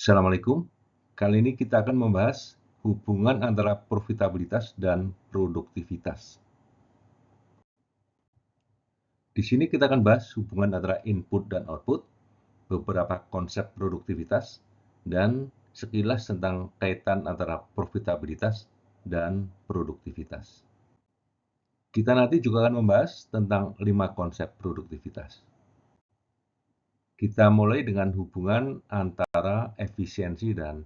Assalamualaikum. Kali ini kita akan membahas hubungan antara profitabilitas dan produktivitas. Di sini kita akan bahas hubungan antara input dan output, beberapa konsep produktivitas, dan sekilas tentang kaitan antara profitabilitas dan produktivitas. Kita nanti juga akan membahas tentang 5 konsep produktivitas. Kita mulai dengan hubungan antara efisiensi dan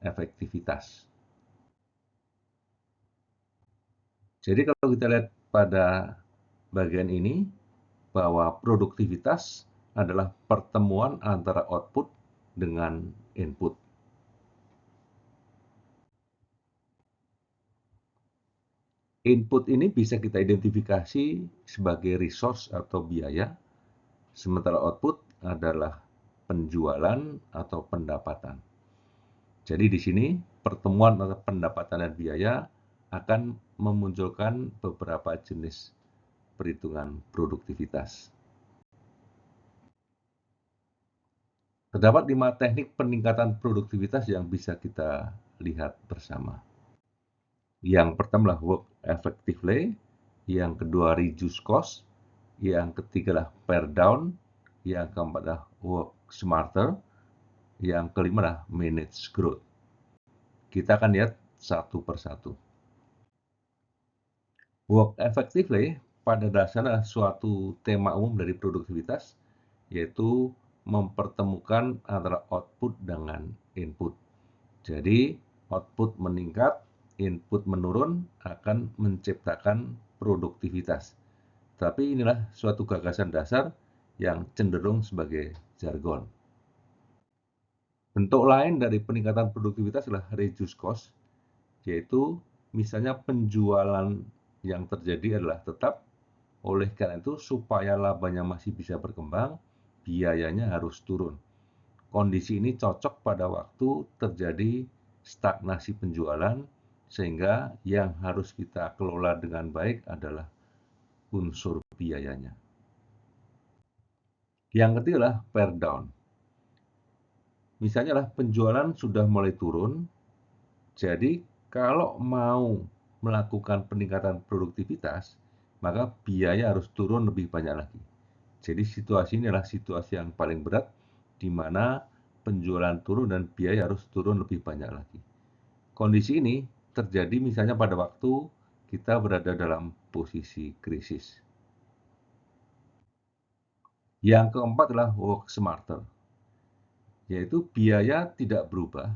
efektivitas. Jadi kalau kita lihat pada bagian ini, bahwa produktivitas adalah pertemuan antara output dengan input. Input ini bisa kita identifikasi sebagai resource atau biaya, sementara output adalah penjualan atau pendapatan. Jadi di sini pertemuan antara pendapatan dan biaya akan memunculkan beberapa jenis perhitungan produktivitas. Terdapat 5 teknik peningkatan produktivitas yang bisa kita lihat bersama. Yang pertama adalah work effectively, yang kedua reduce cost, yang ketiga adalah pare down, yang keempat adalah work smarter, yang kelima adalah manage growth. Kita akan lihat satu persatu. Work effectively pada dasarnya adalah suatu tema umum dari produktivitas, yaitu mempertemukan antara output dengan input. Jadi, output meningkat, input menurun akan menciptakan produktivitas. Tapi inilah suatu gagasan dasar yang cenderung sebagai jargon. Bentuk lain dari peningkatan produktivitas adalah reduce cost, yaitu misalnya penjualan yang terjadi adalah tetap, oleh karena itu supaya labanya masih bisa berkembang, biayanya harus turun. Kondisi ini cocok pada waktu terjadi stagnasi penjualan, sehingga yang harus kita kelola dengan baik adalah unsur biayanya. Yang ketiga adalah pare down. Misalnya penjualan sudah mulai turun, jadi kalau mau melakukan peningkatan produktivitas, maka biaya harus turun lebih banyak lagi. Jadi situasi ini adalah situasi yang paling berat, di mana penjualan turun dan biaya harus turun lebih banyak lagi. Kondisi ini terjadi misalnya pada waktu kita berada dalam posisi krisis. Yang keempat adalah work smarter, yaitu biaya tidak berubah,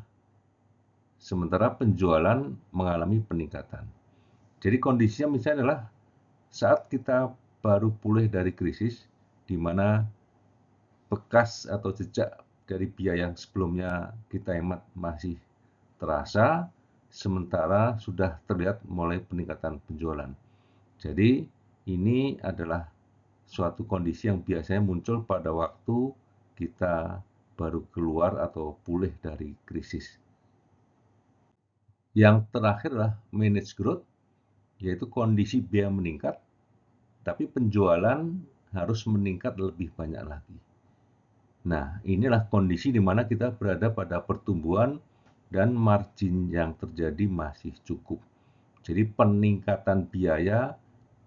sementara penjualan mengalami peningkatan. Jadi kondisinya misalnya adalah saat kita baru pulih dari krisis, di mana bekas atau jejak dari biaya yang sebelumnya kita hemat masih terasa, sementara sudah terlihat mulai peningkatan penjualan. Jadi ini adalah suatu kondisi yang biasanya muncul pada waktu kita baru keluar atau pulih dari krisis. Yang terakhir adalah manage growth, yaitu kondisi biaya meningkat, tapi penjualan harus meningkat lebih banyak lagi. Nah, inilah kondisi di mana kita berada pada pertumbuhan dan margin yang terjadi masih cukup. Jadi peningkatan biaya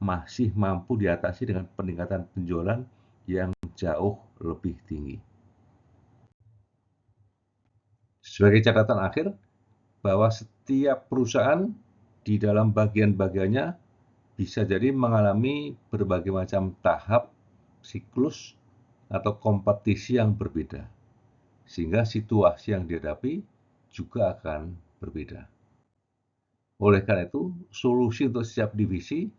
masih mampu diatasi dengan peningkatan penjualan yang jauh lebih tinggi. Sebagai catatan akhir, bahwa setiap perusahaan di dalam bagian-bagiannya bisa jadi mengalami berbagai macam tahap, siklus, atau kompetisi yang berbeda, sehingga situasi yang dihadapi juga akan berbeda. Oleh karena itu, solusi untuk setiap divisi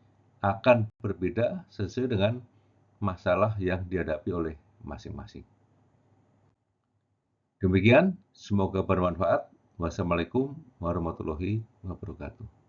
akan berbeda sesuai dengan masalah yang dihadapi oleh masing-masing. Demikian, semoga bermanfaat. Wassalamualaikum warahmatullahi wabarakatuh.